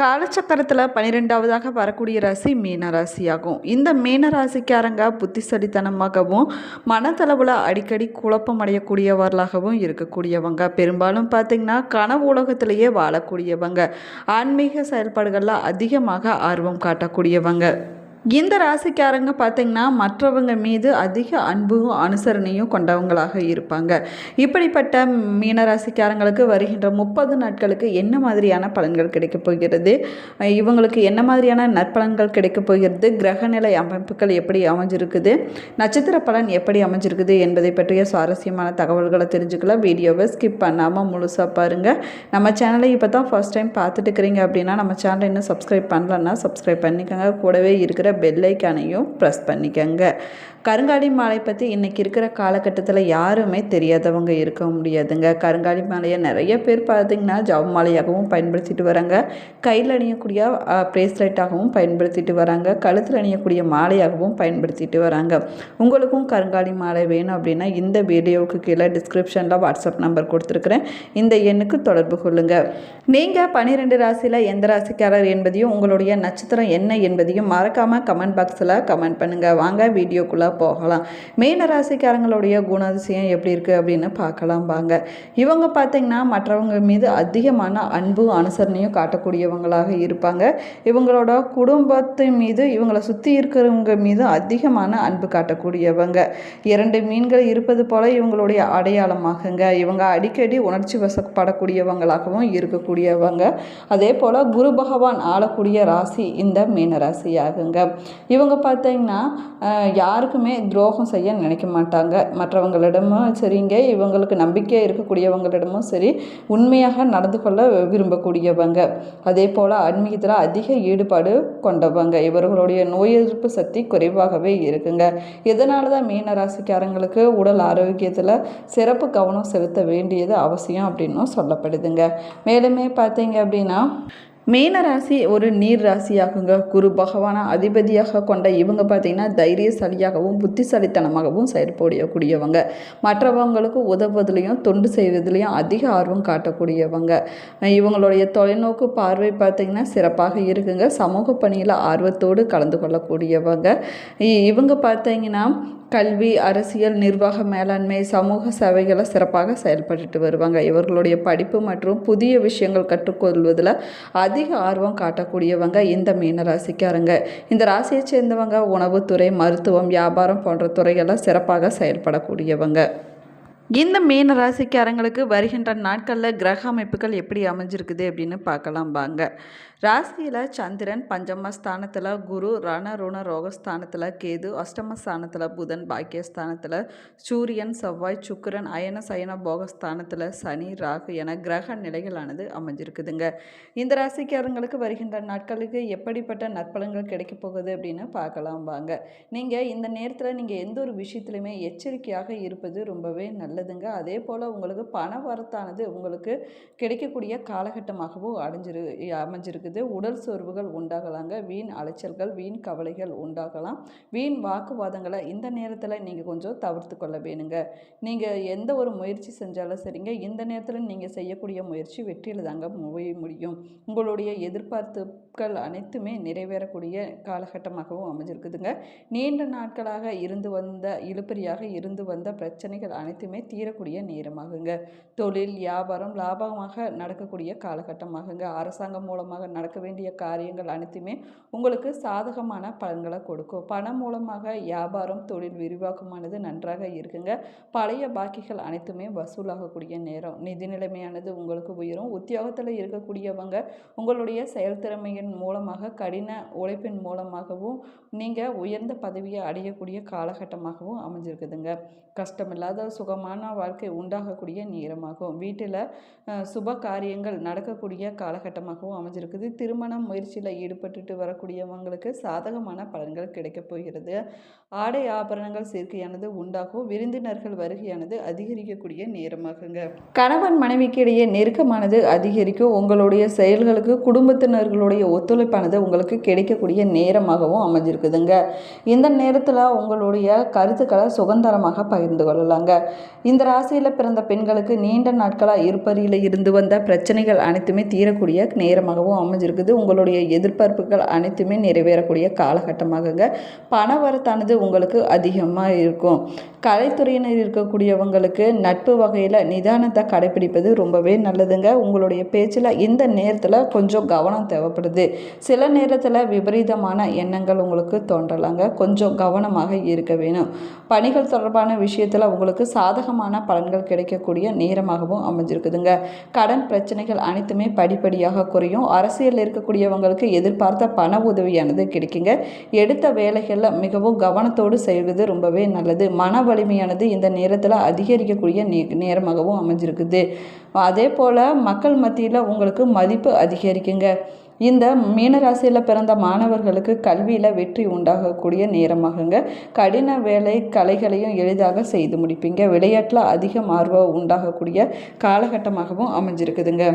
காலச்சக்கரத்தில் 12வதாக வரக்கூடிய ராசி மீன ராசியாகும். இந்த மீன ராசிக்காரங்க புத்திசாலித்தனமாகவும் மனதளவில் அடிக்கடி குழப்பம் அடையக்கூடியவர்களாகவும் இருக்கக்கூடியவங்க. பெரும்பாலும் பார்த்திங்கன்னா கனவு உலகத்திலேயே வாழக்கூடியவங்க. ஆன்மீக செயல்பாடுகளில் அதிகமாக ஆர்வம் காட்டக்கூடியவங்க. இந்த ராசிக்காரங்க பார்த்திங்கன்னா மற்றவங்க மீது அதிக அன்பும் அனுசரணையும் கொண்டவங்களாக இருப்பாங்க. இப்படிப்பட்ட மீனராசிக்காரங்களுக்கு வருகின்ற 30 நாட்களுக்கு என்ன மாதிரியான பலன்கள் கிடைக்கப் போகிறது, இவங்களுக்கு என்ன மாதிரியான நற்பலன்கள் கிடைக்கப் போகிறது, கிரகநிலை அமைப்புகள் எப்படி அமைஞ்சிருக்குது, நட்சத்திர பலன் எப்படி அமைஞ்சிருக்குது என்பதை பற்றிய சுவாரஸ்யமான தகவல்களை தெரிஞ்சுக்கலாம். வீடியோவை ஸ்கிப் பண்ணாமல் முழுசாக பாருங்கள். நம்ம சேனலை இப்போ தான் ஃபர்ஸ்ட் டைம் பார்த்துட்டு இருக்கிறீங்க அப்படின்னா நம்ம சேனலை இன்னும் சப்ஸ்கிரைப் பண்ணலன்னா சப்ஸ்கிரைப் பண்ணிக்கோங்க. கூடவே இருக்கிற பெல் ஐக்கானையும் ப்ரெஸ் பண்ணிக்கங்க. கருங்காலி மாலை பற்றி இன்றைக்கி இருக்கிற காலகட்டத்தில் யாருமே தெரியாதவங்க இருக்க முடியாதுங்க. கருங்காலி மாலையை நிறைய பேர் பார்த்திங்கன்னா ஜவ மாலையாகவும் பயன்படுத்திட்டு வராங்க, கையில் அணியக்கூடிய ப்ரேஸ்லெட்டாகவும் பயன்படுத்திட்டு வராங்க, கழுத்தில் அணியக்கூடிய மாலையாகவும் பயன்படுத்திட்டு வராங்க. உங்களுக்கும் கருங்காலி மாலை வேணும் அப்படின்னா இந்த வீடியோவுக்கு கீழே டிஸ்கிரிப்ஷனில் வாட்ஸ்அப் நம்பர் கொடுத்துருக்குறேன். இந்த எண்ணுக்கு தொடர்பு கொள்ளுங்கள். நீங்கள் 12 ராசியில் எந்த ராசிக்காரர் என்பதையும் உங்களுடைய நட்சத்திரம் என்ன என்பதையும் மறக்காமல் கமெண்ட் பாக்ஸில் கமெண்ட் பண்ணுங்கள். வாங்க வீடியோக்குள்ளே போகலாம். மீன ராசிக்காரங்களுடைய குணாதிசயம் எப்படி இருக்குது அப்படின்னு பார்க்கலாம் வாங்க. இவங்க பார்த்திங்கன்னா மற்றவங்க மீது அதிகமான அன்பு அனுசரணையும் காட்டக்கூடியவங்களாக இருப்பாங்க. இவங்களோட குடும்பத்தின் மீது இவங்களை சுற்றி இருக்கிறவங்க மீது அதிகமான அன்பு காட்டக்கூடியவங்க. 2 மீன்கள் இருப்பது போல இவங்களுடைய அடையாளமாகுங்க. இவங்க அடிக்கடி உணர்ச்சி வசப்படக்கூடியவங்களாகவும் இருக்கக்கூடியவங்க. அதே போல் குரு பகவான் ஆளக்கூடிய ராசி இந்த மீன ராசியாகுங்க. இவங்க பார்த்திங்கன்னா யாருக்குமே துரோகம் செய்ய நினைக்க மாட்டாங்க. மற்றவங்களிடமும் சரிங்க, இவங்களுக்கு நம்பிக்கையாக இருக்கக்கூடியவங்களிடமும் சரி உண்மையாக நடந்து கொள்ள விரும்பக்கூடியவங்க. அதே போல் ஆன்மீகத்தில் அதிக ஈடுபாடு கொண்டவங்க. இவர்களுடைய நோய் எதிர்ப்பு சக்தி குறைவாகவே இருக்குங்க. இதனால தான் மீன ராசிக்காரங்களுக்கு உடல் ஆரோக்கியத்தில் சிறப்பு கவனம் செலுத்த வேண்டியது அவசியம் அப்படின்னும் சொல்லப்படுதுங்க. மேலுமே பார்த்தீங்க அப்படின்னா மீன ராசி ஒரு நீர் ராசியாகுங்க. குரு பகவான அதிபதியாக கொண்ட இவங்க பார்த்திங்கன்னா தைரியசாலியாகவும் புத்திசாலித்தனமாகவும் செயல்படக்கூடியவங்க. மற்றவங்களுக்கு உதவுவதிலையும் தொண்டு செய்வதிலையும் அதிக ஆர்வம் காட்டக்கூடியவங்க. இவங்களுடைய தொலைநோக்கு பார்வை பார்த்திங்கன்னா சிறப்பாக இருக்குங்க. சமூக பணியில் ஆர்வத்தோடு கலந்து கொள்ளக்கூடியவங்க. இவங்க பார்த்திங்கன்னா கல்வி, அரசியல், நிர்வாக மேலாண்மை, சமூக சேவைகளை சிறப்பாக செயல்பட்டு வருவாங்க. இவர்களுடைய படிப்பு மற்றும் புதிய விஷயங்கள் கற்றுக்கொள்வதில் அதிக ஆர்வம் காட்டக்கூடியவங்க இந்த மீன ராசிக்காரங்க. இந்த ராசியை சேர்ந்தவங்க உணவுத்துறை, மருத்துவம், வியாபாரம் போன்ற துறைகளில் சிறப்பாக செயல்படக்கூடியவங்க. இந்த மீன ராசிக்காரங்களுக்கு வருகின்ற நாட்களில் கிரக அமைப்புகள் எப்படி அமைஞ்சிருக்குது அப்படின்னு பார்க்கலாம் வாங்க. ராசியில் சந்திரன், பஞ்சமஸ்தானத்தில் குரு, ருண ரோகஸ்தானத்தில் கேது, அஷ்டமஸ்தானத்தில் புதன், பாக்கியஸ்தானத்தில் சூரியன், செவ்வாய், சுக்கிரன், அயன சயன போகஸ்தானத்தில் சனி, ராகு என கிரக நிலைகளானது அமைஞ்சிருக்குதுங்க. இந்த ராசிக்காரங்களுக்கு வருகின்ற நாட்களுக்கு எப்படிப்பட்ட நற்பலன்கள் கிடைக்க போகுது அப்படின்னு பார்க்கலாம் வாங்க. நீங்கள் இந்த நேரத்தில் நீங்கள் எந்த ஒரு விஷயத்துலையுமே எச்சரிக்கையாக இருப்பது ரொம்பவே நல்லதுங்க. அதே போல் உங்களுக்கு பண வரத்தானது உங்களுக்கு கிடைக்கக்கூடிய காலகட்டமாகவும் அமைஞ்சிருக்கு. உடல் சோர்வுகள் உண்டாகலாங்க. வீண் அலைச்சல்கள், வீண் கவலைகள் உண்டாகலாம். வீண் வாக்குவாதங்களை இந்த நேரத்தில் நீங்கள் கொஞ்சம் தவிர்த்து கொள்ள வேணுங்க. நீங்கள் எந்த ஒரு முயற்சி செஞ்சாலும் சரிங்க, இந்த நேரத்தில் நீங்கள் செய்யக்கூடிய முயற்சி வெற்றியில் தாங்க முடியும். உங்களுடைய எதிர்பார்ப்புகள் அனைத்துமே நிறைவேறக்கூடிய காலகட்டமாகவும் அமைஞ்சிருக்குதுங்க. நீண்ட நாட்களாக இழுபறியாக இருந்து வந்த பிரச்சனைகள் அனைத்துமே தீரக்கூடிய நேரமாகுங்க. தொழில், வியாபாரம் லாபமாக நடக்கக்கூடிய காலகட்டமாகுங்க. அரசாங்கம் மூலமாக நடக்க வேண்டிய காரியங்கள் அனைத்துமே உங்களுக்கு சாதகமான பலன்களை கொடுக்கும். பணம் மூலமாக வியாபாரம், தொழில் விரிவாக்கமானது நன்றாக இருக்குங்க. பழைய பாக்கிகள் அனைத்துமே வசூலாகக்கூடிய நேரம். நிதி நிலைமையானது உங்களுக்கு உயரும். உத்தியோகத்தில் இருக்கக்கூடியவங்க உங்களுடைய செயல்திறமையின் மூலமாக, கடின உழைப்பின் மூலமாகவும் நீங்கள் உயர்ந்த பதவியை அடையக்கூடிய காலகட்டமாகவும் அமைஞ்சிருக்குதுங்க. கஷ்டமில்லாத சுகமான வாழ்க்கை உண்டாகக்கூடிய நேரமாகும். வீட்டில் சுப காரியங்கள் நடக்கக்கூடிய காலகட்டமாகவும் அமைஞ்சிருக்குது. திருமண முயற்சியில் ஈடுபட்டு வரக்கூடியவங்களுக்கு சாதகமான பலன்கள் கிடைக்கப் போகிறது. ஆடை ஆபரணங்கள் சேர்க்கையானது உண்டாகும். விருந்தினர்கள் வருகையானது அதிகரிக்கக்கூடிய நேரமாகுங்க. கணவன் மனைவிக்கு இடையே நெருக்கமானது அதிகரிக்கும். உங்களுடைய செயல்களுக்கு குடும்பத்தினர்களுடைய ஒத்துழைப்பானது உங்களுக்கு கிடைக்கக்கூடிய நேரமாகவும் அமைஞ்சிருக்குதுங்க. இந்த நேரத்தில் உங்களுடைய கருத்துக்களை சுதந்திரமாக பகிர்ந்து கொள்ளலாங்க. இந்த ராசியில் பிறந்த பெண்களுக்கு நீண்ட நாட்களாக இருப்பறியில் இருந்து வந்த பிரச்சனைகள் அனைத்துமே தீரக்கூடிய நேரமாகவும் அமைஞ்சிருக்குது. உங்களுடைய எதிர்பார்ப்புகள் அனைத்துமே நிறைவேறக்கூடிய காலகட்டமாகங்க. பண வரத்தானது உங்களுக்கு அதிகமாக இருக்கும். கலைத்துறையினர் இருக்கக்கூடியவங்களுக்கு நட்பு வகையில் நிதானத்தை கடைபிடிப்பது ரொம்பவே நல்லதுங்க. உங்களுடைய பேச்சில் இந்த நேரத்தில் கொஞ்சம் கவனம் தேவைப்படுது. சில நேரத்தில் விபரீதமான எண்ணங்கள் உங்களுக்கு தோன்றலாங்க. கொஞ்சம் கவனமாக இருக்க வேணும். பணிகள் தொடர்பான விஷயத்தில் உங்களுக்கு சாதகமான பலன்கள் கிடைக்கக்கூடிய நேரமாகவும் அமைஞ்சிருக்குதுங்க. கடன் பிரச்சனைகள் அனைத்துமே படிப்படியாக குறையும். அரசியலில் இருக்கக்கூடியவங்களுக்கு எதிர்பார்த்த பண உதவியானது கிடைக்குங்க. எடுத்த வேலைகளில் மிகவும் கவனத்தோடு செய்வது ரொம்பவே நல்லது. மன வலிமையானது இந்த நேரத்தில் அதிகரிக்கக்கூடிய நேரமாகவும் அமைஞ்சிருக்குது. அதே போல் மக்கள் மத்தியில் உங்களுக்கு மதிப்பு அதிகரிக்குங்க. இந்த மீனராசியில் பிறந்த மாணவர்களுக்கு கல்வியில் வெற்றி உண்டாகக்கூடிய நேரமாகுங்க. கடின வேலை கலைகளையும் எளிதாக செய்து முடிப்பீங்க. விளையாட்டில் அதிக ஆர்வம் உண்டாகக்கூடிய காலகட்டமாகவும் அமைஞ்சிருக்குதுங்க.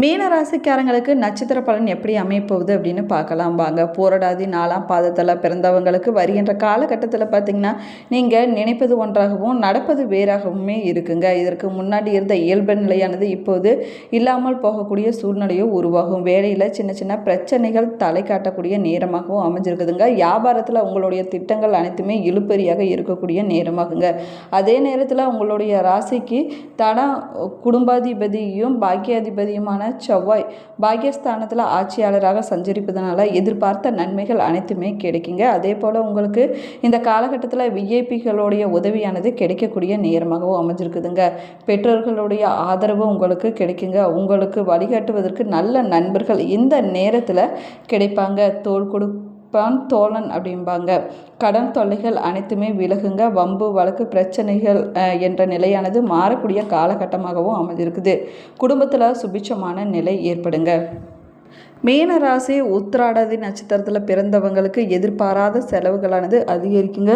மீனராசிக்காரங்களுக்கு நட்சத்திர பலன் எப்படி அமைப்போகுது அப்படின்னு பார்க்கலாம் வாங்க. போராடாதி 4ஆம் பாதத்தில் பிறந்தவங்களுக்கு வருகின்ற காலகட்டத்தில் பார்த்திங்கன்னா நீங்கள் நினைப்பது ஒன்றாகவும் நடப்பது வேறாகவுமே இருக்குங்க. இதற்கு முன்னாடி இருந்த இயல்பு நிலையானது இப்போது இல்லாமல் போகக்கூடிய சூழ்நிலையும் உருவாகும். வேலையில் சின்ன சின்ன பிரச்சனைகள் தலை காட்டக்கூடிய நேரமாகவும் அமைஞ்சிருக்குதுங்க. வியாபாரத்தில் உங்களுடைய திட்டங்கள் அனைத்துமே இழுபறியாக இருக்கக்கூடிய நேரமாகுங்க. அதே நேரத்தில் உங்களுடைய ராசிக்கு தன குடும்பாதிபதியும் பாக்கியாதிபதியுமான செவ்வாய் பாக்கியஸ்தானத்தில் ஆட்சியாளராக சஞ்சரிப்பதனால எதிர்பார்த்த நன்மைகள் அனைத்துமே கிடைக்குங்க. அதே போல் உங்களுக்கு இந்த காலகட்டத்தில் விஐபிகளுடைய உதவியானது கிடைக்கக்கூடிய நேரமாகவும் அமைஞ்சிருக்குதுங்க. பெற்றோர்களுடைய ஆதரவு உங்களுக்கு கிடைக்குங்க. உங்களுக்கு வழிகாட்டுவதற்கு நல்ல நண்பர்கள் இந்த நேரத்தில் கிடைப்பாங்க. தோழன் அப்படிம்பாங்க. கடன் தொல்லைகள் அனைத்துமே விலகுங்க. வம்பு வழக்கு பிரச்சனைகள் என்ற நிலையானது மாறக்கூடிய காலகட்டமாகவும் அமைஞ்சிருக்குது. குடும்பத்தில் சுபிட்சமான நிலை ஏற்படுங்க. மீனராசி உத்திராடாதி நட்சத்திரத்தில் பிறந்தவங்களுக்கு எதிர்பாராத செலவுகளானது அதிகரிக்குங்க.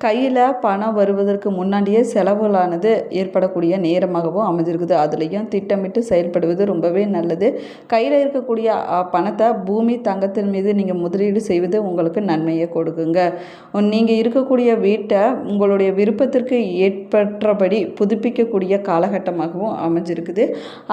கையில் பணம் வருவதற்கு முன்னாடியே செலவுகளானது ஏற்படக்கூடிய நேரமாகவும் அமைஞ்சிருக்குது. அதுலேயும் திட்டமிட்டு செயல்படுவது ரொம்பவே நல்லது. கையில் இருக்கக்கூடிய பணத்தை பூமி தங்கத்தின் மீது நீங்கள் முதலீடு செய்வது உங்களுக்கு நன்மையை கொடுக்குங்க. நீங்கள் இருக்கக்கூடிய வீட்டை உங்களுடைய விருப்பத்திற்கு ஏற்பட்டபடி புதுப்பிக்கக்கூடிய காலகட்டமாகவும் அமைஞ்சிருக்குது.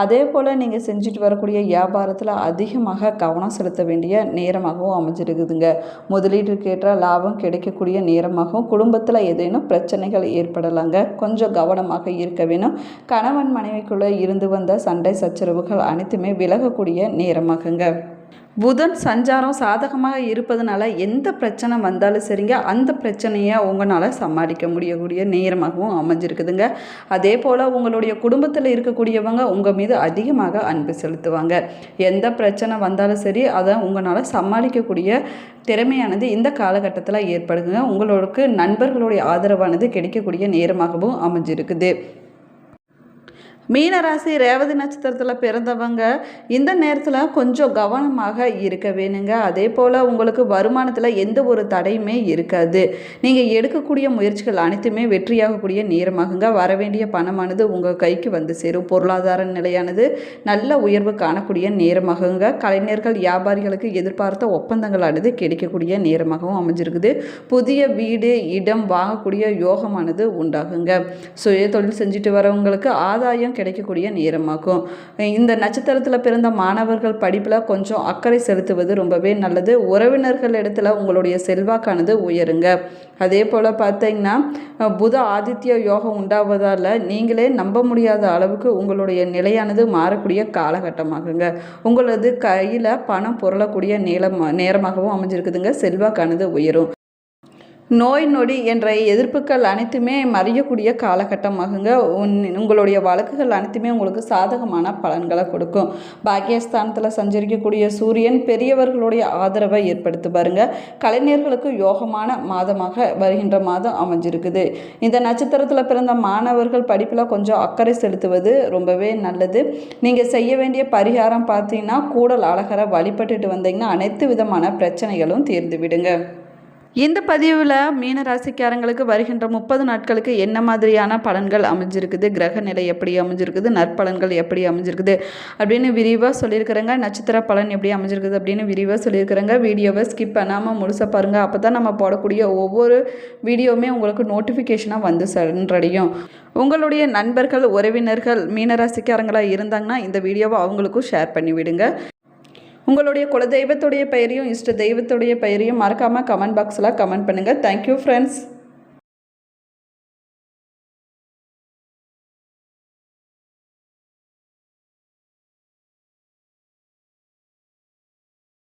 அதே போல் நீங்கள் செஞ்சுட்டு வரக்கூடிய வியாபாரத்தில் அதிகமாக கவனம் செலுத்த வேண்டிய நேரமாகவும் அமைஞ்சிருக்குதுங்க. முதலீட்டுக்கு ஏற்ற லாபம் கிடைக்கக்கூடிய நேரமாகவும் குடும்பத்தில் ஏதேனும் பிரச்சனைகள் ஏற்படலாங்க. கொஞ்சம் கவனமாக இருக்க வேணும். கணவன் மனைவிக்குள்ளே இருந்து வந்த சண்டை சச்சரவுகள் அனைத்துமே விலகக்கூடிய நேரமாகுங்க. புதன் சஞ்சாரம் சாதகமாக இருப்பதனால எந்த பிரச்சனை வந்தாலும் சரிங்க, அந்த பிரச்சனையை உங்களால் சமாளிக்க முடியக்கூடிய நேரமாகவும் அமைஞ்சிருக்குதுங்க. அதே போல் உங்களுடைய குடும்பத்தில் இருக்கக்கூடியவங்க உங்கள் மீது அதிகமாக அன்பு செலுத்துவாங்க. எந்த பிரச்சனை வந்தாலும் சரி அதை உங்களால் சமாளிக்கக்கூடிய திறமையானது இந்த காலகட்டத்தில் ஏற்படுங்க. உங்களுக்கு நண்பர்களுடைய ஆதரவானது கிடைக்கக்கூடிய நேரமாகவும் அமைஞ்சிருக்குது. மீனராசி ரேவதி நட்சத்திரத்தில் பிறந்தவங்க இந்த நேரத்தில் கொஞ்சம் கவனமாக இருக்க வேணுங்க. அதே போல் உங்களுக்கு வருமானத்தில் எந்த ஒரு தடையுமே இருக்காது. நீங்கள் எடுக்கக்கூடிய முயற்சிகள் அனைத்துமே வெற்றியாகக்கூடிய நேரமாகுங்க. வரவேண்டிய பணமானது உங்கள் கைக்கு வந்து சேரும். பொருளாதார நிலையானது நல்ல உயர்வு காணக்கூடிய நேரமாகுங்க. கலைஞர்கள் வியாபாரிகளுக்கு எதிர்பார்த்த ஒப்பந்தங்களானது கிடைக்கக்கூடிய நேரமாகவும் அமைஞ்சிருக்குது. புதிய வீடு இடம் வாங்கக்கூடிய யோகமானது உண்டாகுங்க. சுய தொழில் செஞ்சுட்டு வரவங்களுக்கு ஆதாயம் கிடைக்கக்கூடிய நேரமாகும். இந்த நட்சத்திரத்தில் பிறந்த மாணவர்கள் படிப்பில் கொஞ்சம் அக்கறை செலுத்துவது ரொம்பவே நல்லது. உறவினர்கள் இடத்துல உங்களுடைய செல்வாக்கானது உயருங்க. அதே போல் பார்த்தீங்கன்னா புத ஆதித்ய யோகம் உண்டாவதால் நீங்களே நம்ப முடியாத அளவுக்கு உங்களுடைய நிலையானது மாறக்கூடிய காலகட்டமாகுங்க. உங்களது கையில் பணம் புரளக்கூடிய நேரமாகவும் அமைஞ்சிருக்குதுங்க. செல்வாக்கானது உயரும். நோய் நொடி என்ற எதிர்ப்புகள் அனைத்துமே மறையக்கூடிய காலகட்டமாகுங்க. உங்களுடைய வழக்குகள் அனைத்துமே உங்களுக்கு சாதகமான பலன்களை கொடுக்கும். பாக்கியஸ்தானத்தில் சஞ்சரிக்கக்கூடிய சூரியன் பெரியவர்களுடைய ஆதரவை ஏற்படுத்தி பாருங்க. கலைஞர்களுக்கு யோகமான மாதமாக வருகின்ற மாதம் அமைஞ்சிருக்குது. இந்த நட்சத்திரத்தில் பிறந்த மாணவர்கள் படிப்பில் கொஞ்சம் அக்கறை செலுத்துவது ரொம்பவே நல்லது. நீங்கள் செய்ய வேண்டிய பரிகாரம் பார்த்தீங்கன்னா கூடல் அழகரை வழிபட்டுட்டு வந்தீங்கன்னா அனைத்து விதமான பிரச்சனைகளும் தீர்ந்து விடுங்க. இந்த பதிவில் மீனராசிக்காரங்களுக்கு வருகின்ற 30 நாட்களுக்கு என்ன மாதிரியான பலன்கள் அமைஞ்சிருக்குது, கிரக நிலை எப்படி அமைஞ்சிருக்குது, நற்பலன்கள் எப்படி அமைஞ்சிருக்குது அப்படின்னு விரிவாக சொல்லியிருக்கிறேங்க. நட்சத்திர பலன் எப்படி அமைஞ்சிருக்குது அப்படின்னு விரிவாக சொல்லியிருக்கிறேங்க. வீடியோவை ஸ்கிப் பண்ணாமல் முழுசாக பாருங்கள். அப்போ தான் நம்ம போடக்கூடிய ஒவ்வொரு வீடியோவுமே உங்களுக்கு நோட்டிஃபிகேஷனாக வந்து சென்றடையும். உங்களுடைய நண்பர்கள் உறவினர்கள் மீனராசிக்காரங்களாக இருந்தாங்கன்னா இந்த வீடியோவை அவங்களுக்கும் ஷேர் பண்ணிவிடுங்க. உங்களுடைய குலதெய்வத்துடைய பெயரையும் இஷ்ட தெய்வத்துடைய பெயரையும் மறக்காமல் கமெண்ட் பாக்ஸில் கமெண்ட் பண்ணுங்கள். Thank you friends.